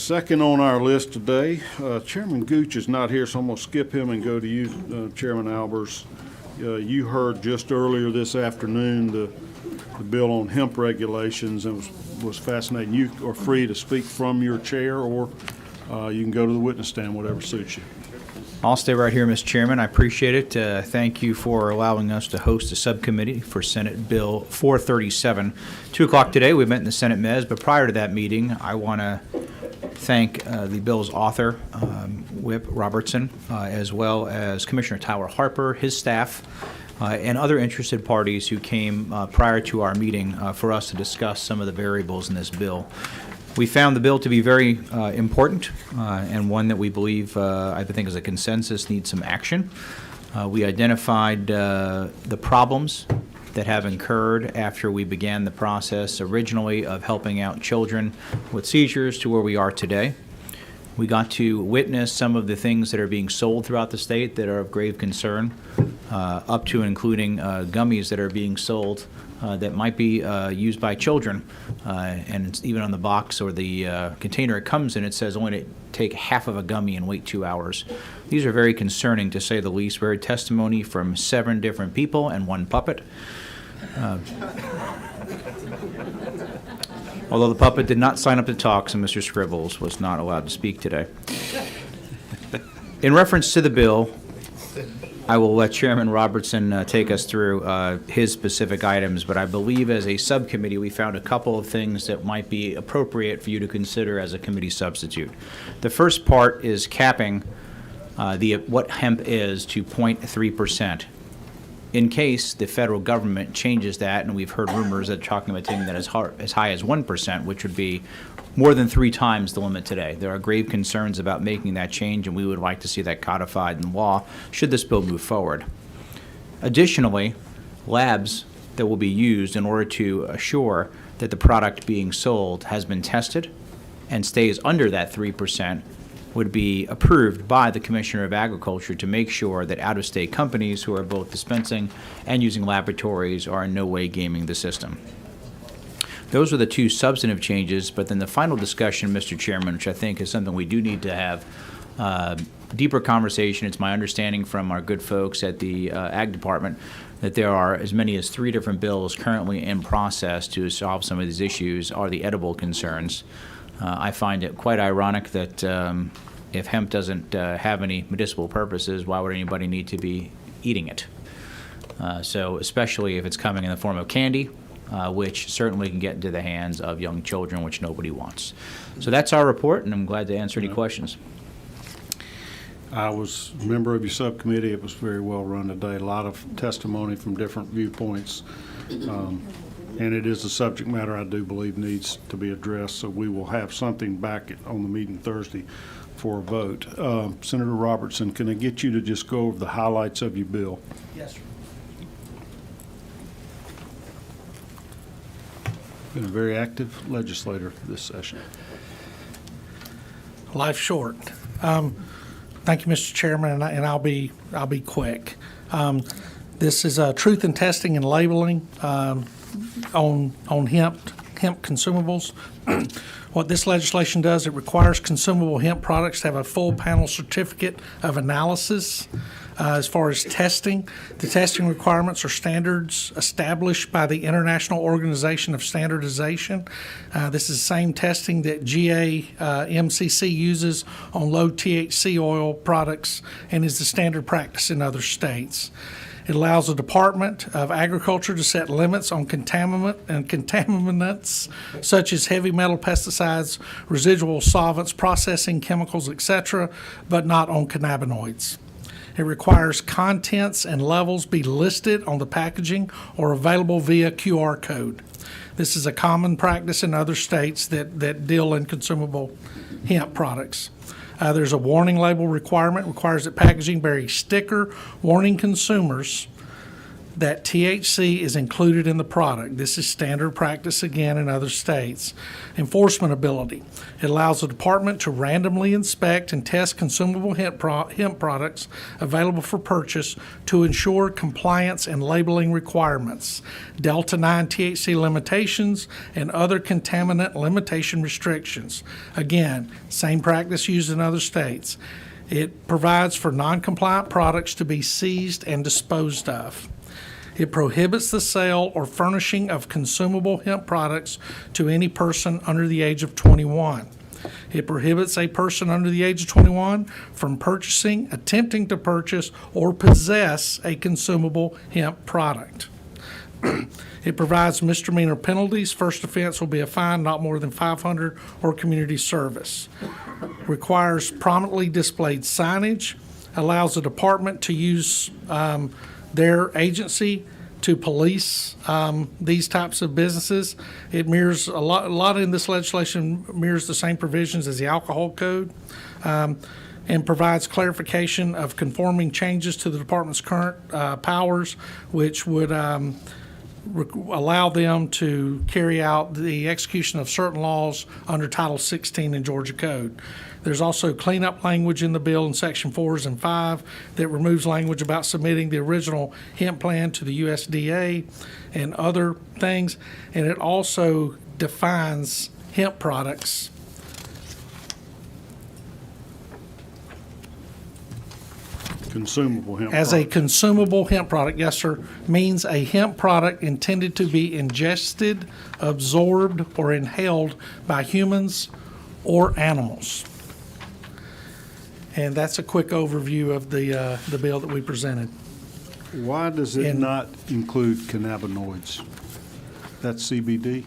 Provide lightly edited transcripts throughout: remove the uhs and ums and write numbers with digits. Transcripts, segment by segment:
Second on our list today, Chairman Gooch is not here, so I'm going to skip him and go to you, Chairman Albers. You heard just earlier this afternoon the bill on hemp regulations, and was fascinating. You are free to speak from your chair, or you can go to the witness stand, whatever suits you. I'll stay right here, Mr. Chairman. I appreciate it. Thank you for allowing us to host a subcommittee for Senate Bill 437. 2 o'clock today, we met in the Senate Mez, but prior to that meeting, I want to thank the bill's author, Whip Robertson, as well as Commissioner Tyler Harper, his staff, and other interested parties who came prior to our meeting for us to discuss some of the variables in this bill. We found the bill to be very important and one that we believe, I think as a consensus, needs some action. We identified the problems that have incurred after we began the process originally of helping out children with seizures to where we are today. We got to witness some of the things that are being sold throughout the state that are of grave concern, up to and including gummies that are being sold that might be used by children, and it's even on the box or the container it comes in, it says only to take half of a gummy and wait 2 hours. These are very concerning, to say the least. We heard testimony from 7 different people and 1 puppet. Although the puppet did not sign up to talk, so Mr. Scribbles was not allowed to speak today. In reference to the bill, I will let Chairman Robertson take us through his specific items, but I believe as a subcommittee we found a couple of things that might be appropriate for you to consider as a committee substitute. The first part is capping what hemp is to 0.3%. In case the federal government changes that, and we've heard rumors that talking about taking that as high as 1%, which would be more than 3 times the limit today. There are grave concerns about making that change, and we would like to see that codified in law should this bill move forward. Additionally, labs that will be used in order to assure that the product being sold has been tested and stays under that 3% would be approved by the Commissioner of Agriculture to make sure that out-of-state companies who are both dispensing and using laboratories are in no way gaming the system. Those are the 2 substantive changes, but then the final discussion, Mr. Chairman, which I think is something we do need to have deeper conversation. It's my understanding from our good folks at the Ag Department that there are as many as 3 different bills currently in process to solve some of these issues, are the edible concerns. I find it quite ironic that if hemp doesn't have any medicinal purposes, why would anybody need to be eating it? So especially if it's coming in the form of candy, which certainly can get into the hands of young children, which nobody wants. So that's our report, and I'm glad to answer any questions. I was a member of your subcommittee. It was very well run today. A lot of testimony from different viewpoints. And it is a subject matter I do believe needs to be addressed, so we will have something back on the meeting Thursday for a vote. Senator Robertson, can I get you to just go over the highlights of your bill? Yes, sir. Been a very active legislator this session. Life short. Thank you, Mr. Chairman, and I'll be quick. This is truth in testing and labeling on hemp consumables. What this legislation does, it requires consumable hemp products to have a full panel certificate of analysis. As far as testing, the testing requirements are standards established by the International Organization of Standardization. This is the same testing that GAMCC uses on low THC oil products and is the standard practice in other states. It allows the Department of Agriculture to set limits on contaminants such as heavy metal pesticides, residual solvents, processing chemicals, etc., but not on cannabinoids. It requires contents and levels be listed on the packaging or available via QR code. This is a common practice in other states that deal in consumable hemp products. There's a warning label requirement, requires that packaging bear a sticker warning consumers that THC is included in the product. This is standard practice again in other states. Enforcement ability. It allows the department to randomly inspect and test consumable hemp products available for purchase to ensure compliance and labeling requirements, Delta-9 THC limitations, and other contaminant limitation restrictions. Again, same practice used in other states. It provides for non-compliant products to be seized and disposed of. It prohibits the sale or furnishing of consumable hemp products to any person under the age of 21. It prohibits a person under the age of 21 from purchasing, attempting to purchase, or possess a consumable hemp product. It provides misdemeanor penalties. First offense will be a fine not more than $500 or community service. Requires prominently displayed signage. Allows the department to use their agency to police these types of businesses. It mirrors a lot in this legislation mirrors the same provisions as the alcohol code, and provides clarification of conforming changes to the department's current powers, which would allow them to carry out the execution of certain laws under Title 16 in Georgia Code. There's also cleanup language in the bill in Section 4 and 5 that removes language about submitting the original hemp plan to the USDA and other things. And it also defines hemp products Consumable hemp as a product. consumable hemp product. Yes, sir. Means a hemp product intended to be ingested, absorbed, or inhaled by humans or animals. And that's a quick overview of the bill that we presented. Why does it And- not include cannabinoids? That's CBD?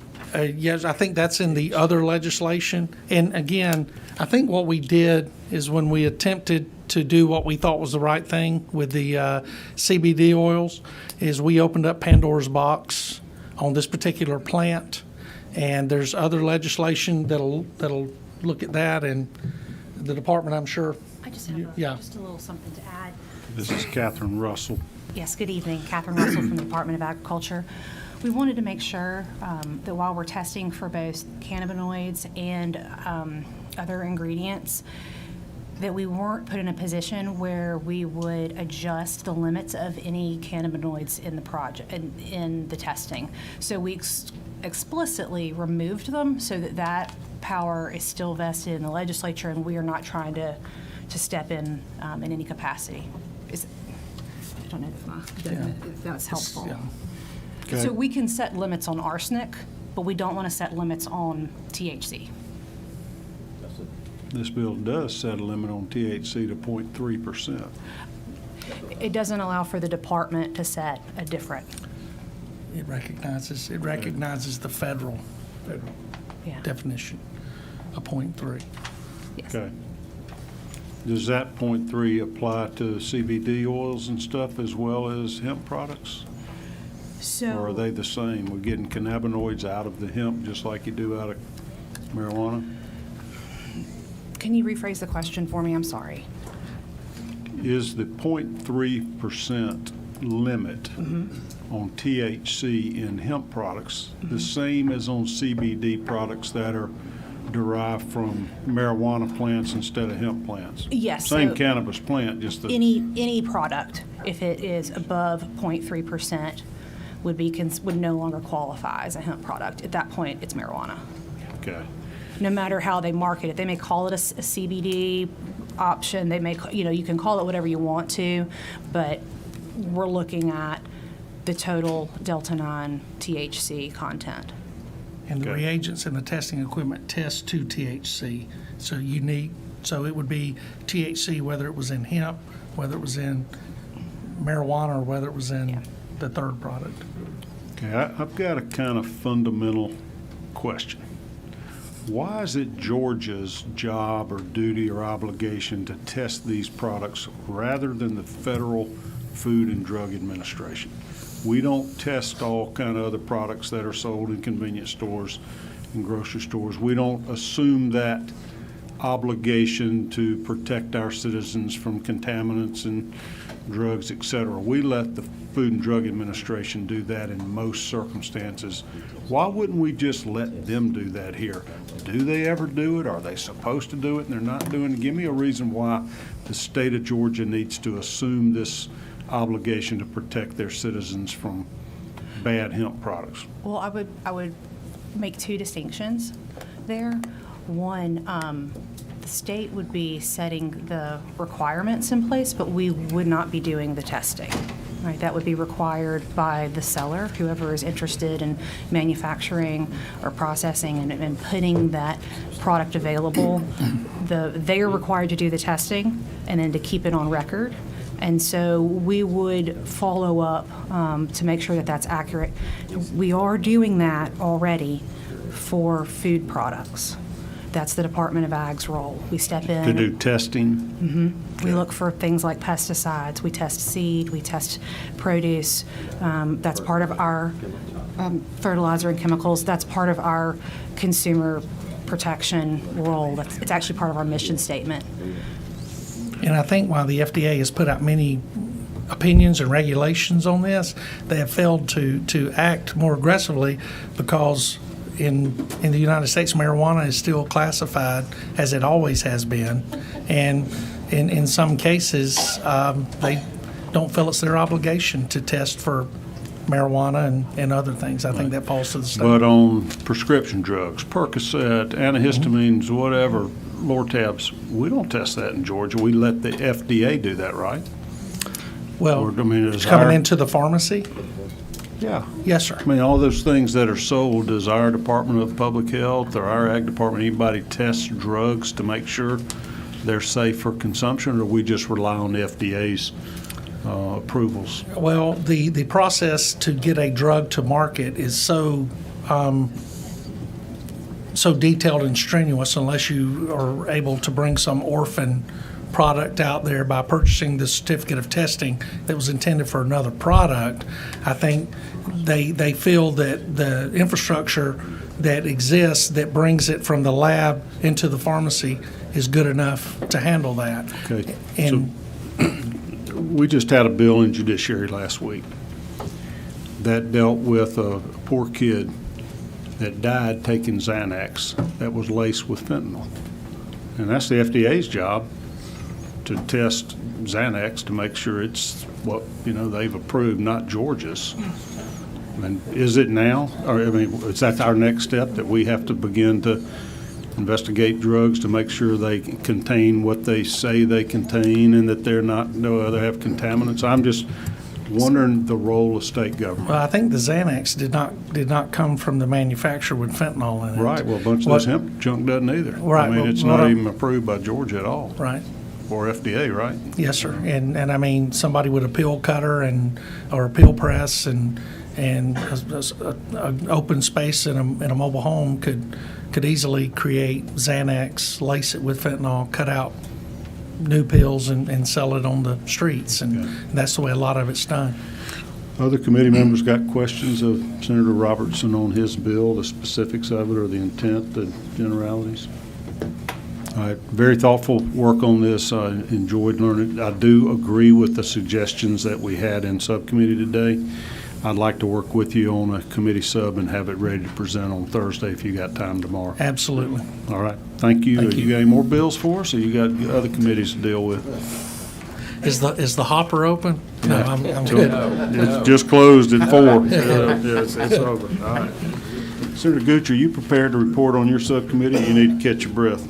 Yes, I think that's in the other legislation. And again, I think what we did is when we attempted to do what we thought was the right thing with the CBD oils, is we opened up Pandora's box on this particular plant. And there's other legislation that'll look at that, and the department, I'm sure. I just have Yeah. just a little something to add. This is Catherine Russell. Yes, good evening. Catherine Russell from the Department of Agriculture. We wanted to make sure that while we're testing for both cannabinoids and other ingredients, that we weren't put in a position where we would adjust the limits of any cannabinoids in the project, in the testing. So we explicitly removed them so that that power is still vested in the legislature, and we are not trying to step in any capacity. I don't know if that's helpful. Yeah. Okay. So we can set limits on arsenic, but we don't want to set limits on THC. This bill does set a limit on THC to 0.3%. It doesn't allow for the department to set a different, It recognizes the federal yeah. definition, a 0.3. Yes. Okay. Does that 0.3 apply to CBD oils and stuff as well as hemp products? Or are So, they the same? We're getting cannabinoids out of the hemp just like you do out of marijuana? can you rephrase the question for me? I'm sorry. Is the 0.3% limit on THC in hemp products the same as on CBD products that are derived from marijuana plants instead of hemp plants? Yes, Same so- cannabis plant, just the, Any product, if it is above 0.3%, would no longer qualify as a hemp product. At that point, it's marijuana. okay. No matter how they market it. They may call it a CBD option. They may, you can call it whatever you want to, but we're looking at the total Delta-9 THC content. And the Okay. reagents and the testing equipment test to THC. So unique, so it would be THC whether it was in hemp, whether it was in marijuana, or whether it was in Yeah. the third product. Okay, I've got a kind of fundamental question. Why is it Georgia's job or duty or obligation to test these products rather than the Federal Food and Drug Administration? We don't test all kind of other products that are sold in convenience stores and grocery stores. We don't assume that obligation to protect our citizens from contaminants and drugs, et cetera. We let the Food and Drug Administration do that in most circumstances. Why wouldn't we just let them do that here? Do they ever do it? Are they supposed to do it and they're not doing it? Give me a reason why the state of Georgia needs to assume this obligation to protect their citizens from bad hemp products. Well, I would make two distinctions there. One, the state would be setting the requirements in place, but we would not be doing the testing. Right, that would be required by the seller, whoever is interested in manufacturing or processing and putting that product available. They are required to do the testing and then to keep it on record. And so we would follow up to make sure that that's accurate. We are doing that already for food products. That's the Department of Ag's role. We step in. To do testing? We look for things like pesticides. We test seed. We test produce. That's part of our fertilizer and chemicals. That's part of our consumer protection role. It's actually part of our mission statement. And I think while the FDA has put out many opinions and regulations on this, they have failed to act more aggressively because in the United States, marijuana is still classified as it always has been. And in some cases, they don't feel it's their obligation to test for marijuana and other things. I think that falls to the state. But on prescription drugs, Percocet, antihistamines, whatever, Lortabs, we don't test that in Georgia. We let the FDA do that, right? Well, Or, I mean, it's coming into the pharmacy? Yeah. Yes, sir. I mean, all those things that are sold, does our Department of Public Health or our Ag Department, anybody test drugs to make sure they're safe for consumption, or we just rely on the FDA's approvals? Well, the process to get a drug to market is so detailed and strenuous unless you are able to bring some orphan product out there by purchasing the certificate of testing that was intended for another product. I think they feel that the infrastructure that exists that brings it from the lab into the pharmacy is good enough to handle that. Okay. And We just had a bill in judiciary last week that dealt with a poor kid that died taking Xanax that was laced with fentanyl. And that's the FDA's job, to test Xanax to make sure it's what, they've approved, not Georgia's. And is it now? Or, I mean, is that our next step, that we have to begin to investigate drugs to make sure they contain what they say they contain and that they're not, they have contaminants? I'm just wondering the role of state government. well, I think the Xanax did not come from the manufacturer with fentanyl in it. Right, well, a bunch of this hemp junk doesn't either. Right, I mean, well, it's what not I'm- even approved by Georgia at all, Right. or FDA, right? Yes, sir. And I mean, somebody with a pill cutter or a pill press and an open space in a mobile home could easily create Xanax, lace it with fentanyl, cut out new pills and sell it on the streets. And that's the way a lot of it's done. Other committee members got questions of Senator Robertson on his bill, the specifics of it, or the intent, the generalities? All right, very thoughtful work on this. I enjoyed learning. I do agree with the suggestions that we had in subcommittee today. I'd like to work with you on a committee sub and have it ready to present on Thursday if you got time tomorrow. Absolutely. All right, thank you. Thank you. You got any more bills for us, or you got other committees to deal with? Is the hopper open? No, I'm good. It's just closed at 4. It's over. All right. Senator Gooch, are you prepared to report on your subcommittee? You need to catch your breath.